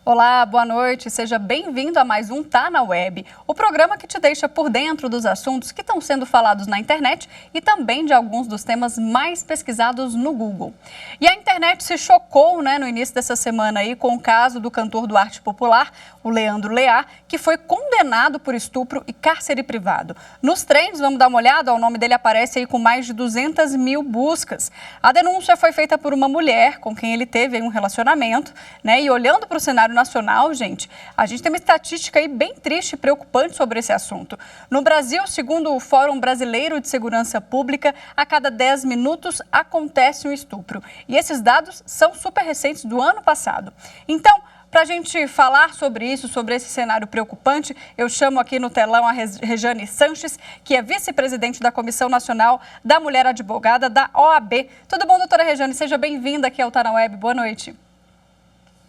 Olá, boa noite. Seja bem-vindo a mais um Tá na Web, o programa que te deixa por dentro dos assuntos que estão sendo falados na internet e também de alguns dos temas mais pesquisados no Google. E a internet se chocou, no início dessa semana aí com o caso do cantor do arte popular, o Leandro Lear, que foi condenado por estupro e cárcere privado. Nos trends, vamos dar uma olhada, o nome dele aparece aí com mais de 200 mil buscas. A denúncia foi feita por uma mulher com quem ele teve um relacionamento, E olhando para o cenário nacional, a gente tem uma estatística aí bem triste e preocupante sobre esse assunto. No Brasil, segundo o Fórum Brasileiro de Segurança Pública, a cada 10 minutos acontece um estupro. E esses dados são super recentes do ano passado. Então, para a gente falar sobre isso, sobre esse cenário preocupante, eu chamo aqui no telão a Rejane Sanches, que é vice-presidente da Comissão Nacional da Mulher Advogada da OAB. Tudo bom, doutora Rejane? Seja bem-vinda aqui ao Tá na Web. Boa noite.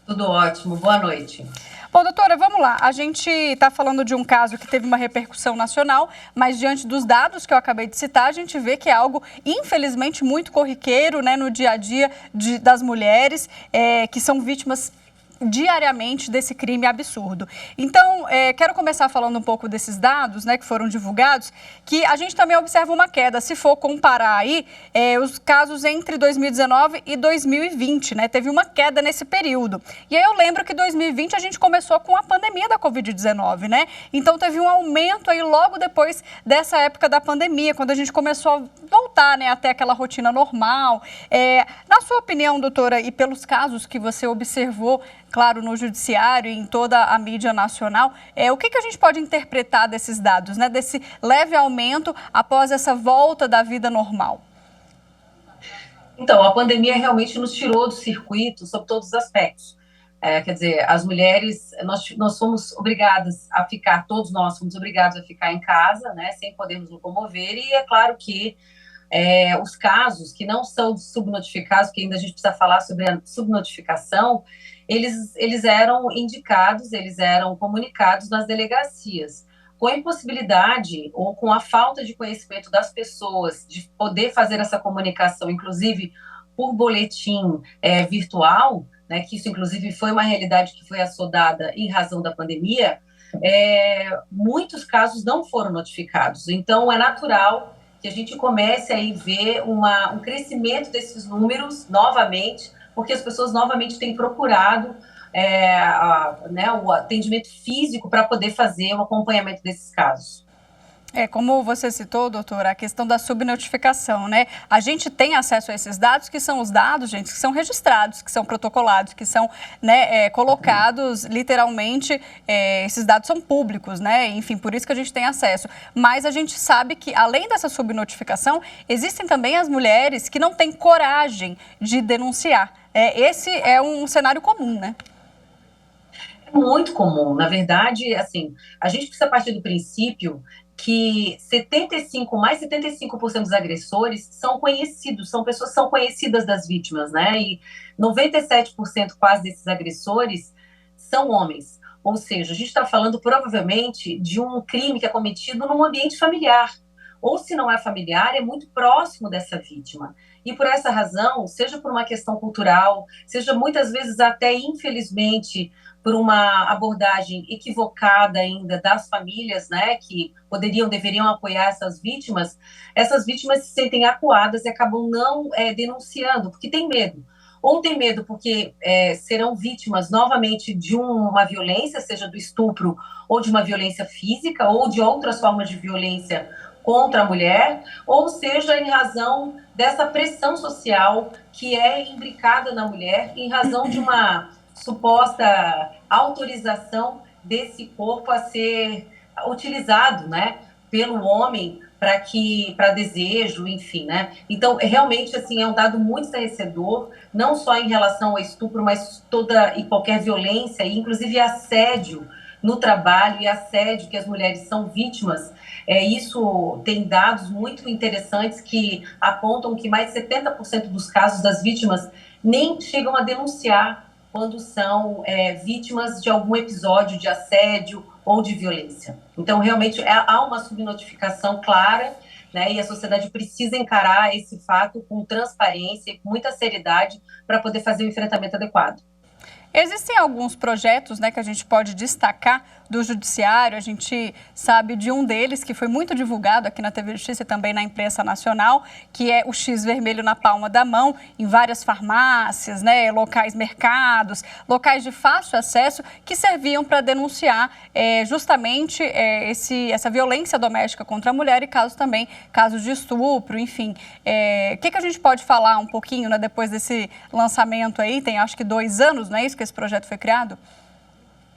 Tudo ótimo, boa noite. Bom, doutora, vamos lá. A gente está falando de um caso que teve uma repercussão nacional, mas diante dos dados que eu acabei de citar, a gente vê que é algo, infelizmente, muito corriqueiro, no dia a dia das mulheres que são vítimas diariamente desse crime absurdo. Então, quero começar falando um pouco desses dados, que foram divulgados, que a gente também observa uma queda. Se for comparar aí os casos entre 2019 e 2020, teve uma queda nesse período. E aí eu lembro que 2020 a gente começou com a pandemia da Covid-19, Então teve um aumento aí logo depois dessa época da pandemia, quando a gente começou a voltar, até aquela rotina normal. Na sua opinião, doutora, e pelos casos que você observou, claro, no judiciário e em toda a mídia nacional, o que a gente pode interpretar desses dados, desse leve aumento após essa volta da vida normal? Então, a pandemia realmente nos tirou do circuito sob todos os aspectos. Quer dizer, as mulheres, nós fomos obrigadas a ficar, todos nós fomos obrigados a ficar em casa, sem poder nos locomover, e é claro que os casos que não são subnotificados, que ainda a gente precisa falar sobre a subnotificação, eles eram indicados, eles eram comunicados nas delegacias. Com a impossibilidade ou com a falta de conhecimento das pessoas de poder fazer essa comunicação, inclusive por boletim virtual, que isso inclusive foi uma realidade que foi assodada em razão da pandemia, muitos casos não foram notificados. Então, é natural que a gente comece a ver um crescimento desses números novamente, porque as pessoas novamente têm procurado o atendimento físico para poder fazer o acompanhamento desses casos. Como você citou, doutora, a questão da subnotificação, A gente tem acesso a esses dados, que são os dados, gente, que são registrados, que são protocolados, que são colocados, literalmente, esses dados são públicos, Enfim, por isso que a gente tem acesso. Mas a gente sabe que, além dessa subnotificação, existem também as mulheres que não têm coragem de denunciar. Esse é um cenário comum, É muito comum. Na verdade, assim, a gente precisa partir do princípio que mais de 75% dos agressores são conhecidos, são pessoas que são conhecidas das vítimas, E 97% quase desses agressores são homens. Ou seja, a gente está falando provavelmente de um crime que é cometido num ambiente familiar. Ou se não é familiar, é muito próximo dessa vítima. E por essa razão, seja por uma questão cultural, seja muitas vezes até, infelizmente, por uma abordagem equivocada ainda das famílias, que deveriam apoiar essas vítimas se sentem acuadas e acabam não denunciando, porque tem medo. Ou tem medo porque serão vítimas novamente de uma violência, seja do estupro, ou de uma violência física, ou de outras formas de violência contra a mulher, ou seja, em razão dessa pressão social que é imbricada na mulher, em razão de uma suposta autorização desse corpo a ser utilizado, pelo homem para desejo, enfim, Então, realmente, assim, é um dado muito estarrecedor, não só em relação ao estupro, mas toda e qualquer violência, inclusive assédio no trabalho e assédio que as mulheres são vítimas. Isso tem dados muito interessantes que apontam que mais de 70% dos casos das vítimas nem chegam a denunciar quando são vítimas de algum episódio de assédio ou de violência. Então, realmente, há uma subnotificação clara, e a sociedade precisa encarar esse fato com transparência e com muita seriedade para poder fazer o enfrentamento adequado. Existem alguns projetos, né, que a gente pode destacar do Judiciário. A gente sabe de um deles que foi muito divulgado aqui na TV Justiça e também na imprensa nacional, que é o X vermelho na palma da mão, em várias farmácias, né, locais, mercados, locais de fácil acesso, que serviam para denunciar justamente essa violência doméstica contra a mulher e casos de estupro, enfim. O que a gente pode falar um pouquinho, né, depois desse lançamento aí? Tem acho que 2 anos, não é isso que esse projeto foi criado?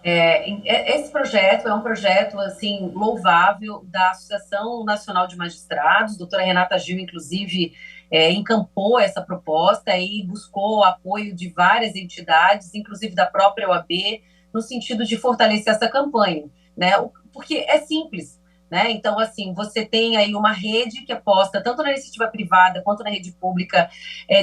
Esse projeto é um projeto assim louvável da Associação Nacional de Magistrados. A doutora Renata Gil, inclusive, encampou essa proposta e buscou o apoio de várias entidades, inclusive da própria OAB, no sentido de fortalecer essa campanha, né? Porque é simples, né? Então, assim, você tem aí uma rede que aposta tanto na iniciativa privada quanto na rede pública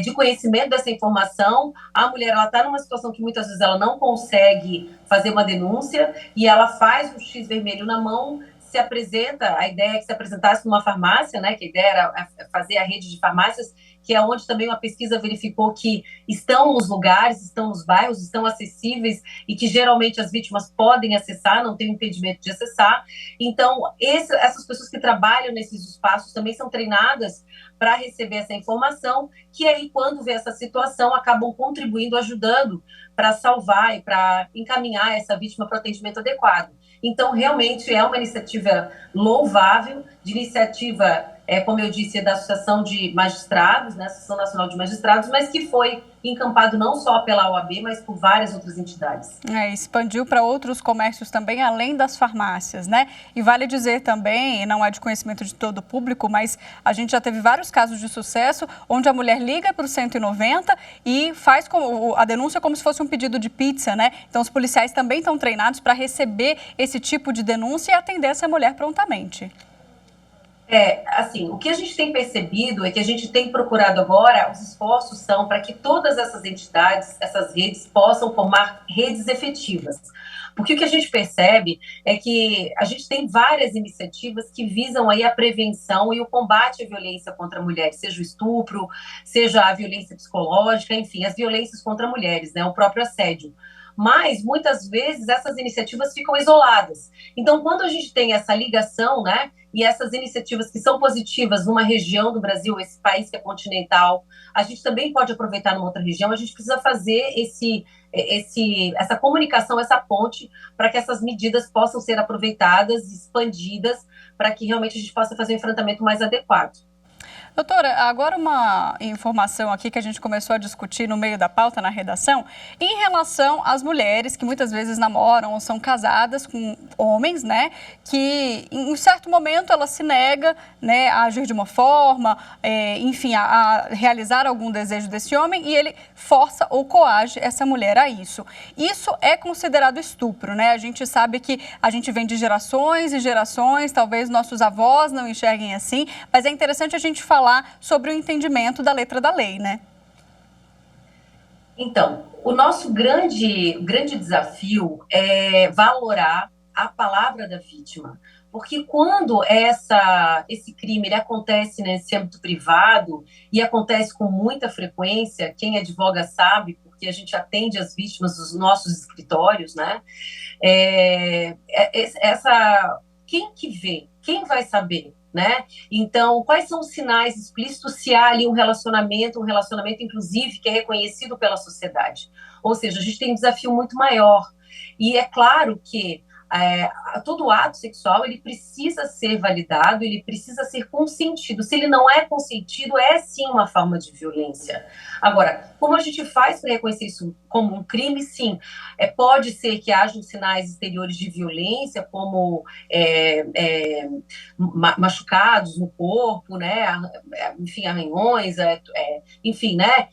de conhecimento dessa informação. A mulher, ela está numa situação que muitas vezes ela não consegue fazer uma denúncia e ela faz o X vermelho na mão, se apresenta, a ideia é que se apresentasse numa farmácia, né, que a ideia era fazer a rede de farmácias, que é onde também uma pesquisa verificou que estão nos lugares, estão nos bairros, estão acessíveis e que geralmente as vítimas podem acessar, não tem impedimento de acessar. Então, essas pessoas que trabalham nesses espaços também são treinadas para receber essa informação, que aí, quando vê essa situação, acabam contribuindo, ajudando para salvar e para encaminhar essa vítima para o atendimento adequado. Então, realmente é uma iniciativa louvável, de iniciativa, como eu disse, da Associação de Magistrados, né, Associação Nacional de Magistrados, mas que foi encampado não só pela OAB, mas por várias outras entidades. Expandiu para outros comércios também, além das farmácias, né? E vale dizer também, e não é de conhecimento de todo o público, mas a gente já teve vários casos de sucesso onde a mulher liga para o 190 e faz a denúncia como se fosse um pedido de pizza, né? Então, os policiais também estão treinados para receber esse tipo de denúncia e atender essa mulher prontamente. Assim, o que a gente tem percebido é que a gente tem procurado agora, os esforços são para que todas essas entidades, essas redes, possam formar redes efetivas. Porque o que a gente percebe é que a gente tem várias iniciativas que visam aí a prevenção e o combate à violência contra mulheres, seja o estupro, seja a violência psicológica, enfim, as violências contra mulheres, né, o próprio assédio. Mas, muitas vezes, essas iniciativas ficam isoladas. Então, quando a gente tem essa ligação, né, e essas iniciativas que são positivas numa região do Brasil, esse país que é continental, a gente também pode aproveitar numa outra região, a gente precisa fazer essa comunicação, essa ponte, para que essas medidas possam ser aproveitadas, expandidas, para que realmente a gente possa fazer um enfrentamento mais adequado. Doutora, agora uma informação aqui que a gente começou a discutir no meio da pauta na redação, em relação às mulheres que muitas vezes namoram ou são casadas com homens, né, que em um certo momento ela se nega, né, a agir de uma forma, enfim, a realizar algum desejo desse homem e ele força ou coage essa mulher a isso. Isso é considerado estupro, né? A gente sabe que a gente vem de gerações e gerações, talvez nossos avós não enxerguem assim, mas é interessante a gente falar sobre o entendimento da letra da lei, né? Então, o nosso grande desafio é valorar a palavra da vítima, porque quando esse crime ele acontece nesse âmbito privado e acontece com muita frequência, quem advoga sabe, porque a gente atende as vítimas dos nossos escritórios, né? Quem que vê? Quem vai saber? Né? Então, quais são os sinais explícitos se há ali um relacionamento inclusive que é reconhecido pela sociedade? Ou seja, a gente tem um desafio muito maior. E é claro que todo ato sexual ele precisa ser validado, ele precisa ser consentido. Se ele não é consentido, é sim uma forma de violência. Agora, como a gente faz para reconhecer isso como um crime? Sim, pode ser que hajam sinais exteriores de violência, como machucados no corpo, né? Enfim, arranhões, enfim, né?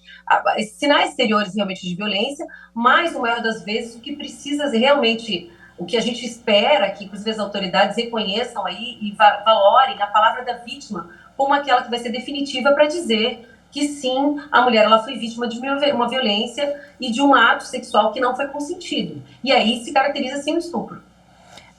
Sinais exteriores realmente de violência, mas, na maioria das vezes, o que precisa realmente... O que a gente espera que, inclusive, as autoridades reconheçam aí e valorem a palavra da vítima como aquela que vai ser definitiva para dizer que, sim, a mulher ela foi vítima de uma violência e de um ato sexual que não foi consentido. E aí se caracteriza, sim, o estupro.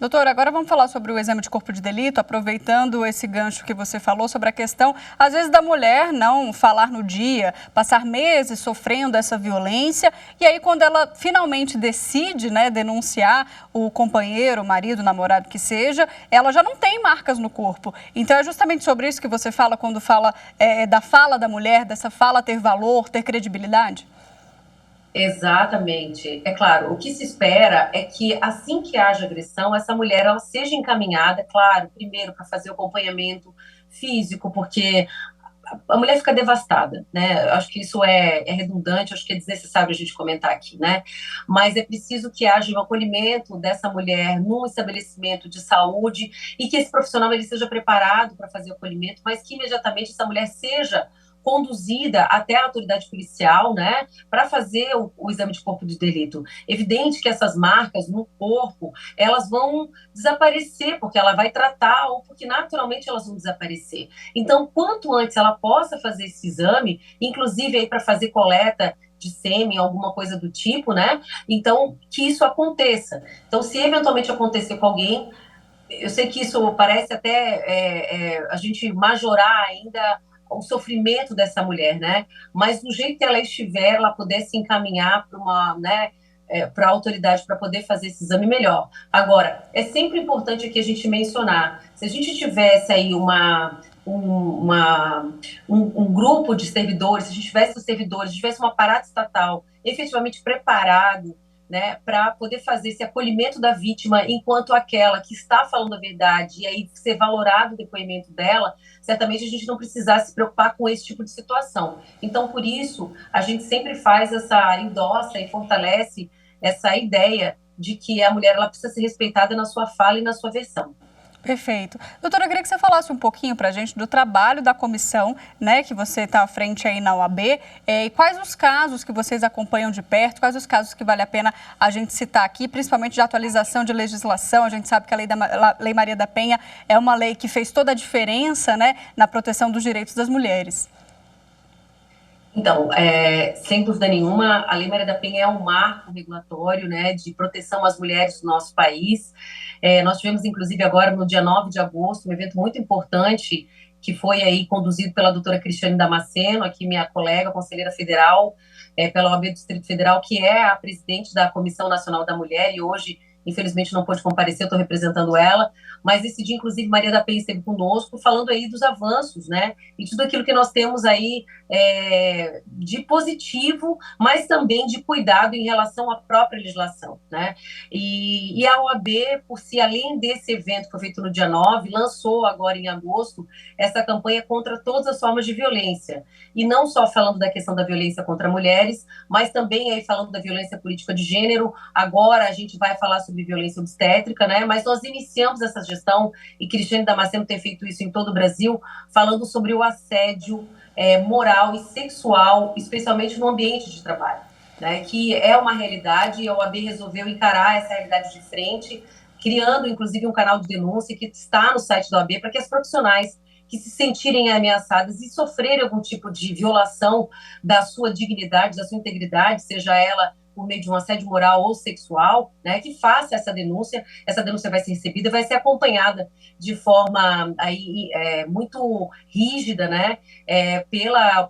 Doutora, agora vamos falar sobre o exame de corpo de delito, aproveitando esse gancho que você falou sobre a questão, às vezes, da mulher não falar no dia, passar meses sofrendo essa violência, e aí quando ela finalmente decide, né, denunciar o companheiro, o marido, o namorado que seja, ela já não tem marcas no corpo. Então é justamente sobre isso que você fala quando fala da fala da mulher, dessa fala ter valor, ter credibilidade? Exatamente. É claro, o que se espera é que assim que haja agressão, essa mulher ela seja encaminhada, claro, primeiro para fazer o acompanhamento físico, porque a mulher fica devastada, né? Eu acho que isso é redundante, acho que é desnecessário a gente comentar aqui, né? Mas é preciso que haja um acolhimento dessa mulher num estabelecimento de saúde e que esse profissional ele seja preparado para fazer o acolhimento, mas que imediatamente essa mulher seja conduzida até a autoridade policial, né, para fazer o exame de corpo de delito. Evidente que essas marcas no corpo, elas vão desaparecer, porque ela vai tratar ou porque naturalmente elas vão desaparecer. Então, quanto antes ela possa fazer esse exame, inclusive aí para fazer coleta de sêmen, alguma coisa do tipo, né? Então, que isso aconteça. Então, se eventualmente acontecer com alguém, eu sei que isso parece até a gente majorar ainda o sofrimento dessa mulher, né? Mas do jeito que ela estiver, ela pudesse encaminhar para uma, né, para a autoridade para poder fazer esse exame melhor. Agora, é sempre importante aqui a gente mencionar, se a gente tivesse aí um grupo de servidores, se a gente tivesse os servidores, se tivesse um aparato estatal efetivamente preparado, né, para poder fazer esse acolhimento da vítima enquanto aquela que está falando a verdade e aí ser valorado o depoimento dela, certamente a gente não precisasse se preocupar com esse tipo de situação. Então, por isso, a gente sempre faz endossa e fortalece essa ideia de que a mulher ela precisa ser respeitada na sua fala e na sua versão. Perfeito. Doutora, eu queria que você falasse um pouquinho para a gente do trabalho da comissão, né, que você está à frente aí na OAB, e quais os casos que vocês acompanham de perto, quais os casos que vale a pena a gente citar aqui, principalmente de atualização de legislação. A gente sabe que a Lei Maria da Penha é uma lei que fez toda a diferença, né, na proteção dos direitos das mulheres. Então, sem dúvida nenhuma, a Lei Maria da Penha é um marco regulatório, né, de proteção às mulheres do nosso país. Nós tivemos, inclusive, agora no dia 9 de agosto, um evento muito importante que foi aí conduzido pela doutora Cristiane Damasceno, aqui minha colega, conselheira federal, pela OAB do Distrito Federal, que é a presidente da Comissão Nacional da Mulher e hoje, infelizmente, não pôde comparecer, estou representando ela, mas esse dia, inclusive, Maria da Penha esteve conosco, falando aí dos avanços, né, e tudo aquilo que nós temos aí de positivo, mas também de cuidado em relação à própria legislação, né? E a OAB, por si, além desse evento que foi feito no dia 9, lançou agora em agosto essa campanha contra todas as formas de violência. E não só falando da questão da violência contra mulheres, mas também aí falando da violência política de gênero. Agora a gente vai falar sobre violência obstétrica, né? Mas nós iniciamos essa gestão, e Cristiane Damasceno tem feito isso em todo o Brasil, falando sobre o assédio moral e sexual, especialmente no ambiente de trabalho, né, que é uma realidade e a OAB resolveu encarar essa realidade de frente, criando inclusive um canal de denúncia que está no site da OAB para que as profissionais que se sentirem ameaçadas e sofrerem algum tipo de violação da sua dignidade, da sua integridade, seja ela por meio de um assédio moral ou sexual, né, que faça essa denúncia vai ser recebida, vai ser acompanhada de forma aí, muito rígida, né,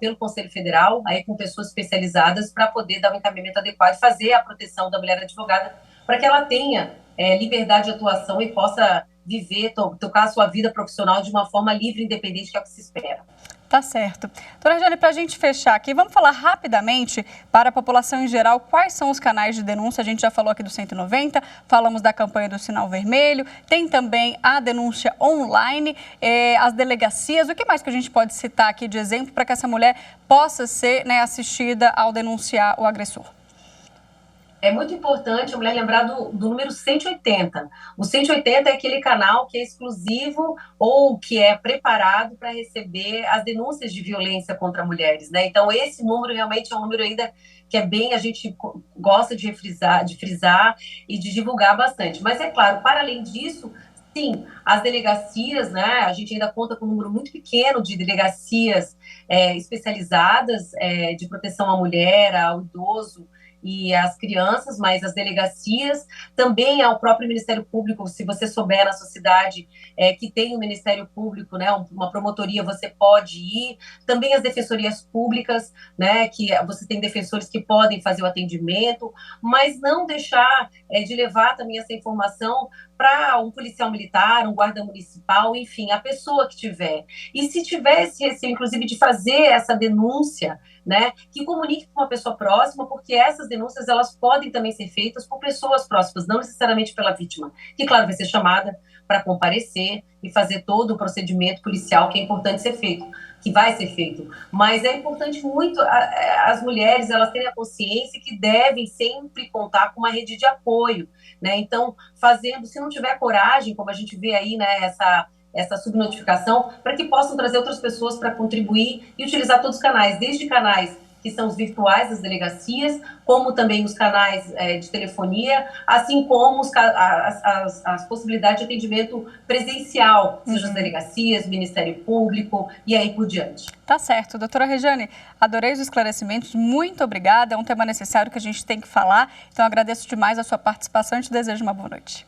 pelo Conselho Federal, aí com pessoas especializadas para poder dar o encaminhamento adequado e fazer a proteção da mulher advogada para que ela tenha liberdade de atuação e possa viver, tocar a sua vida profissional de uma forma livre e independente, que é o que se espera. Tá certo. Doutora Angélica, para a gente fechar aqui, vamos falar rapidamente para a população em geral quais são os canais de denúncia. A gente já falou aqui do 190, falamos da campanha do Sinal Vermelho, tem também a denúncia online, as delegacias. O que mais que a gente pode citar aqui de exemplo para que essa mulher possa ser, né, assistida ao denunciar o agressor? É muito importante a mulher lembrar do número 180. O 180 é aquele canal que é exclusivo ou que é preparado para receber as denúncias de violência contra mulheres, né? Então, esse número realmente é um número ainda que é bem, a gente gosta de frisar e de divulgar bastante. Mas, é claro, para além disso, sim, as delegacias, né? A gente ainda conta com um número muito pequeno de delegacias especializadas de proteção à mulher, ao idoso, e as crianças, mas as delegacias, também ao próprio Ministério Público, se você souber na sua cidade que tem um Ministério Público, né, uma promotoria, você pode ir, também as defensorias públicas, né, que você tem defensores que podem fazer o atendimento, mas não deixar de levar também essa informação para um policial militar, um guarda municipal, enfim, a pessoa que tiver. E se tiver esse receio, inclusive, de fazer essa denúncia, né, que comunique com uma pessoa próxima, porque essas denúncias, elas podem também ser feitas por pessoas próximas, não necessariamente pela vítima, que, claro, vai ser chamada para comparecer e fazer todo o procedimento policial que é importante ser feito, que vai ser feito. Mas é importante muito as mulheres, elas terem a consciência que devem sempre contar com uma rede de apoio, né? Então, fazendo, se não tiver coragem, como a gente vê aí, né, essa subnotificação, para que possam trazer outras pessoas para contribuir e utilizar todos os canais, desde canais que são os virtuais das delegacias, como também os canais de telefonia, assim como as possibilidades de atendimento presencial, seja as delegacias, Ministério Público e aí por diante. Tá certo. Doutora Regiane, adorei os esclarecimentos, muito obrigada, é um tema necessário que a gente tem que falar, então agradeço demais a sua participação e te desejo uma boa noite.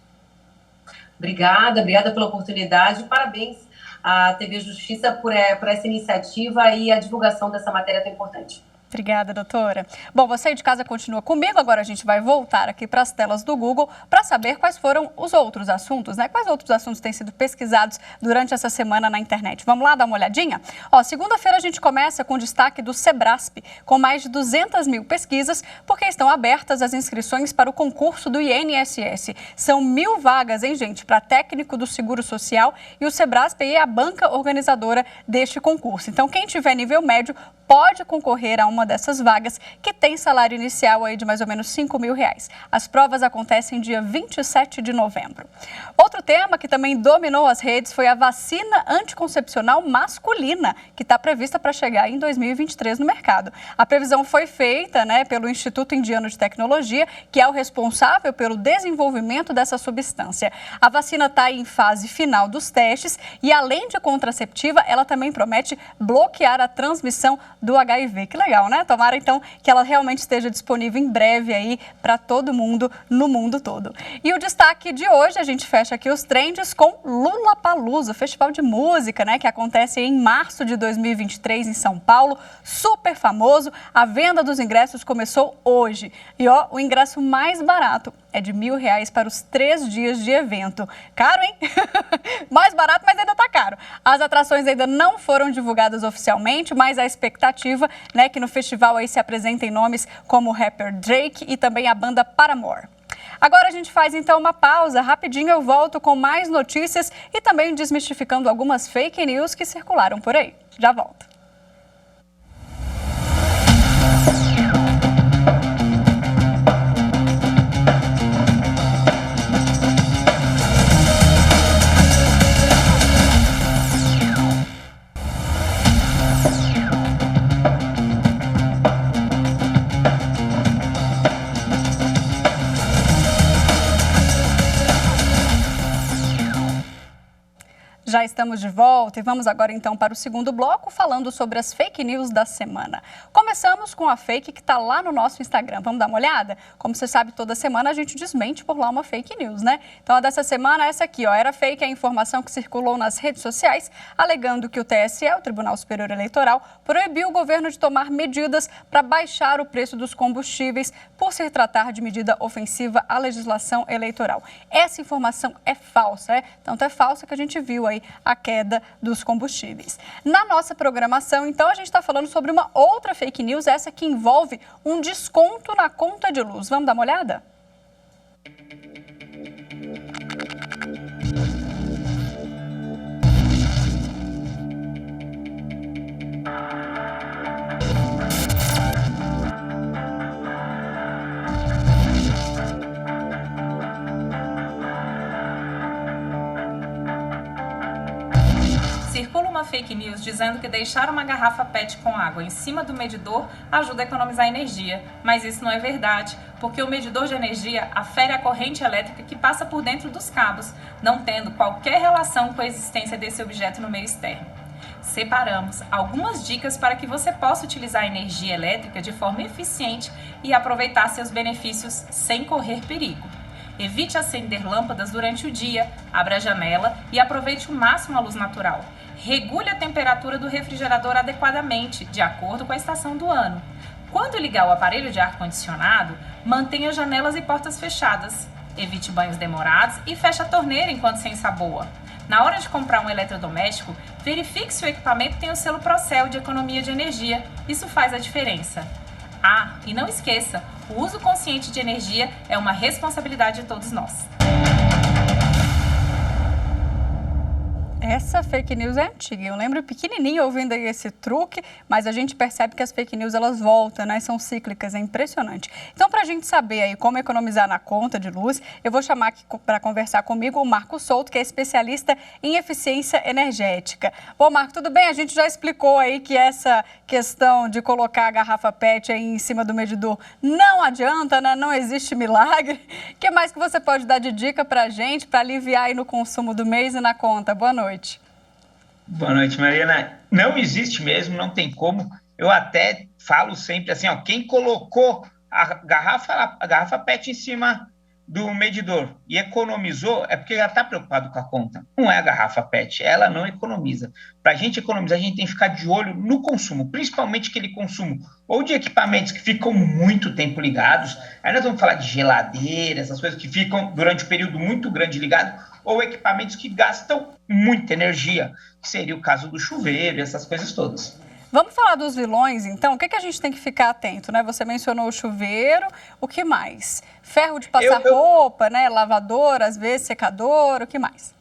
Obrigada pela oportunidade, parabéns à TV Justiça por essa iniciativa e a divulgação dessa matéria tão importante. Obrigada, doutora. Bom, você aí de casa continua comigo, agora a gente vai voltar aqui para as telas do Google para saber quais foram os outros assuntos, né? Quais outros assuntos têm sido pesquisados durante essa semana na internet. Vamos lá dar uma olhadinha? Ó, segunda-feira a gente começa com o destaque do Sebrasp, com mais de 200 mil pesquisas, porque estão abertas as inscrições para o concurso do INSS. São 1.000 vagas, hein, gente, para técnico do Seguro Social, e o Sebrasp é a banca organizadora deste concurso. Então, quem tiver nível médio pode concorrer a uma dessas vagas, que tem salário inicial aí de mais ou menos R$5.000. As provas acontecem dia 27 de novembro. Outro tema que também dominou as redes foi a vacina anticoncepcional masculina, que está prevista para chegar em 2023 no mercado. A previsão foi feita, né, pelo Instituto Indiano de Tecnologia, que é o responsável pelo desenvolvimento dessa substância. A vacina está em fase final dos testes e, além de contraceptiva, ela também promete bloquear a transmissão do HIV. Que legal, né? Tomara, então, que ela realmente esteja disponível em breve aí para todo mundo, no mundo todo. E o destaque de hoje, a gente fecha aqui os trends com Lollapalooza, festival de música, né? Que acontece em março de 2023 em São Paulo, super famoso. A venda dos ingressos começou hoje. E, ó, o ingresso mais barato é de R$1.000 para os 3 dias de evento. Caro, hein? Mais barato, mas ainda tá caro. As atrações ainda não foram divulgadas oficialmente, mas a expectativa, né, que no festival aí se apresentem nomes como o rapper Drake e também a banda Paramore. Agora a gente faz então uma pausa, rapidinho eu volto com mais notícias e também desmistificando algumas fake news que circularam por aí. Já volto. Já estamos de volta e vamos agora então para o segundo bloco falando sobre as fake news da semana. Começamos com a fake que está lá no nosso Instagram. Vamos dar uma olhada? Como você sabe, toda semana a gente desmente por lá uma fake news, né? Então a dessa semana é essa aqui, ó. Era fake a informação que circulou nas redes sociais, alegando que o TSE, o Tribunal Superior Eleitoral, proibiu o governo de tomar medidas para baixar o preço dos combustíveis por se tratar de medida ofensiva à legislação eleitoral. Essa informação é falsa, Tanto é falsa que a gente viu aí a queda dos combustíveis. Na nossa programação, então, a gente está falando sobre uma outra fake news, essa que envolve um desconto na conta de luz. Vamos dar uma olhada? Circula uma fake news dizendo que deixar uma garrafa PET com água em cima do medidor ajuda a economizar energia, mas isso não é verdade, porque o medidor de energia afere a corrente elétrica que passa por dentro dos cabos, não tendo qualquer relação com a existência desse objeto no meio externo. Separamos algumas dicas para que você possa utilizar a energia elétrica de forma eficiente e aproveitar seus benefícios sem correr perigo. Evite acender lâmpadas durante o dia, abra a janela e aproveite o máximo a luz natural. Regule a temperatura do refrigerador adequadamente, de acordo com a estação do ano. Quando ligar o aparelho de ar-condicionado, mantenha janelas e portas fechadas. Evite banhos demorados e feche a torneira enquanto se ensaboa. Na hora de comprar um eletrodoméstico, verifique se o equipamento tem o selo Procel de economia de energia. Isso faz a diferença. Ah, e não esqueça, o uso consciente de energia é uma responsabilidade de todos nós. Essa fake news é antiga. Eu lembro pequenininho ouvindo aí esse truque, mas a gente percebe que as fake news elas voltam, né? São cíclicas, é impressionante. Então, para a gente saber aí como economizar na conta de luz, eu vou chamar aqui para conversar comigo o Marco Souto, que é especialista em eficiência energética. Bom, Marco, tudo bem? A gente já explicou aí que essa questão de colocar a garrafa PET aí em cima do medidor não adianta, né? Não existe milagre. O que mais que você pode dar de dica para a gente para aliviar aí no consumo do mês e na conta? Boa noite. Boa noite, Mariana. Não existe mesmo, não tem como. Eu até falo sempre assim, ó, quem colocou a garrafa PET em cima do medidor e economizou é porque já está preocupado com a conta. Não é a garrafa PET, ela não economiza. Para a gente economizar, a gente tem que ficar de olho no consumo, principalmente aquele consumo ou de equipamentos que ficam muito tempo ligados. Aí nós vamos falar de geladeira, essas coisas que ficam durante um período muito grande ligado, ou equipamentos que gastam muita energia, que seria o caso do chuveiro, essas coisas todas. Vamos falar dos vilões, então? O que a gente tem que ficar atento, né? Você mencionou o chuveiro, o que mais? Ferro de passar roupa, né? Lavador, às vezes secador, o que mais?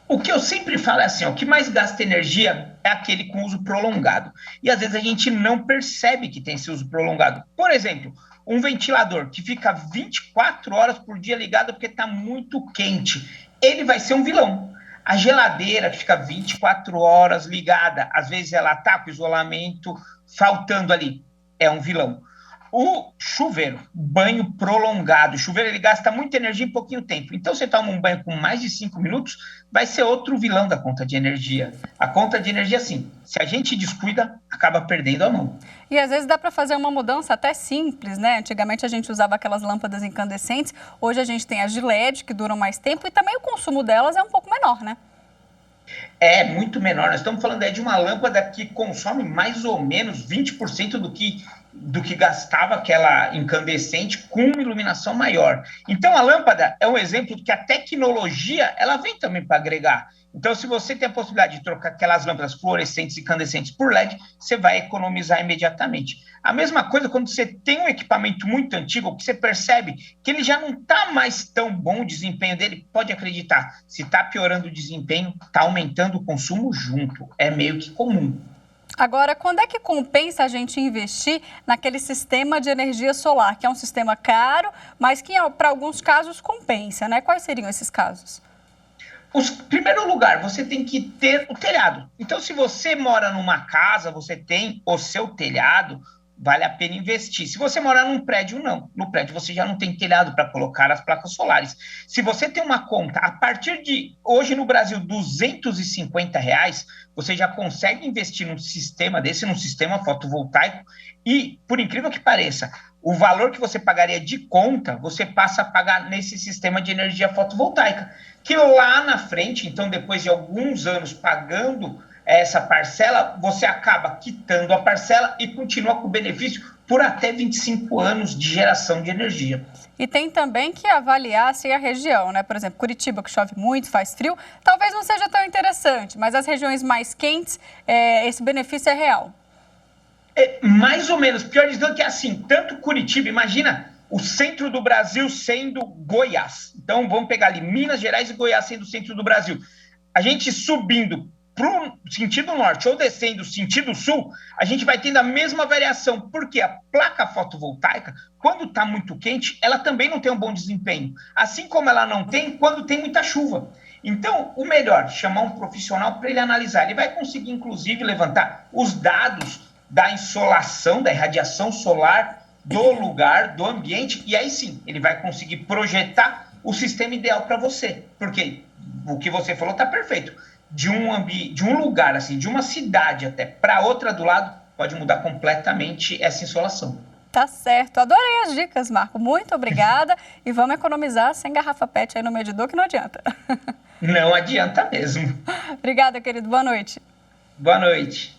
O que eu sempre falo é assim, ó, o que mais gasta energia é aquele com uso prolongado. E às vezes a gente não percebe que tem esse uso prolongado. Por exemplo, um ventilador que fica 24 horas por dia ligado porque está muito quente. Ele vai ser um vilão. A geladeira que fica 24 horas ligada, às vezes ela está com isolamento faltando ali, é um vilão. O chuveiro, banho prolongado, o chuveiro ele gasta muita energia em pouquinho tempo. Então você toma um banho com mais de 5 minutos, vai ser outro vilão da conta de energia. A conta de energia, sim, se a gente descuida, acaba perdendo a mão. E às vezes dá para fazer uma mudança até simples, né? Antigamente a gente usava aquelas lâmpadas incandescentes, hoje a gente tem as de LED que duram mais tempo e também o consumo delas é um pouco menor, né? É muito menor. Nós estamos falando aí de uma lâmpada que consome mais ou menos 20% do que gastava aquela incandescente com iluminação maior. Então, a lâmpada é um exemplo de que a tecnologia ela vem também para agregar. Então, se você tem a possibilidade de trocar aquelas lâmpadas fluorescentes e incandescentes por LED, você vai economizar imediatamente. A mesma coisa quando você tem um equipamento muito antigo, que você percebe que ele já não está mais tão bom o desempenho dele, pode acreditar, se está piorando o desempenho, está aumentando o consumo junto. É meio que comum. Agora, quando é que compensa a gente investir naquele sistema de energia solar, que é um sistema caro, mas que para alguns casos compensa, né? Quais seriam esses casos? Em primeiro lugar, você tem que ter o telhado. Então, se você mora numa casa, você tem o seu telhado, vale a pena investir. Se você morar num prédio, não. No prédio você já não tem telhado para colocar as placas solares. Se você tem uma conta, a partir de, hoje no Brasil, R$250, você já consegue investir num sistema desse, num sistema fotovoltaico, e, por incrível que pareça, o valor que você pagaria de conta, você passa a pagar nesse sistema de energia fotovoltaica, que lá na frente, então depois de alguns anos pagando essa parcela, você acaba quitando a parcela e continua com o benefício por até 25 anos de geração de energia. E tem também que avaliar assim, a região, né? Por exemplo, Curitiba, que chove muito, faz frio, talvez não seja tão interessante, mas as regiões mais quentes, esse benefício é real. É mais ou menos, pior dizendo que é assim, tanto Curitiba, imagina o centro do Brasil sendo Goiás. Então vamos pegar ali Minas Gerais e Goiás sendo o centro do Brasil. A gente subindo para o sentido norte ou descendo sentido sul, a gente vai tendo a mesma variação, porque a placa fotovoltaica, quando está muito quente, ela também não tem um bom desempenho, assim como ela não tem quando tem muita chuva. Então, o melhor, chamar um profissional para ele analisar. Ele vai conseguir, inclusive, levantar os dados da insolação, da irradiação solar do lugar, do ambiente, e aí sim, ele vai conseguir projetar o sistema ideal para você, porque o que você falou está perfeito. de um lugar, assim, de uma cidade até para outra do lado, pode mudar completamente essa insolação. Tá certo. Adorei as dicas, Marco. Muito obrigada. E vamos economizar sem garrafa PET aí no medidor, que não adianta. Não adianta mesmo. Obrigada, querido. Boa noite. Boa noite.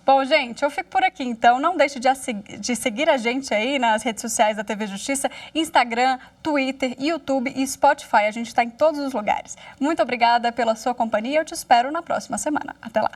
Bom, gente, eu fico por aqui, então não deixe de seguir a gente aí nas redes sociais da TV Justiça, Instagram, Twitter, YouTube e Spotify. A gente está em todos os lugares. Muito obrigada pela sua companhia. Eu te espero na próxima semana. Até lá.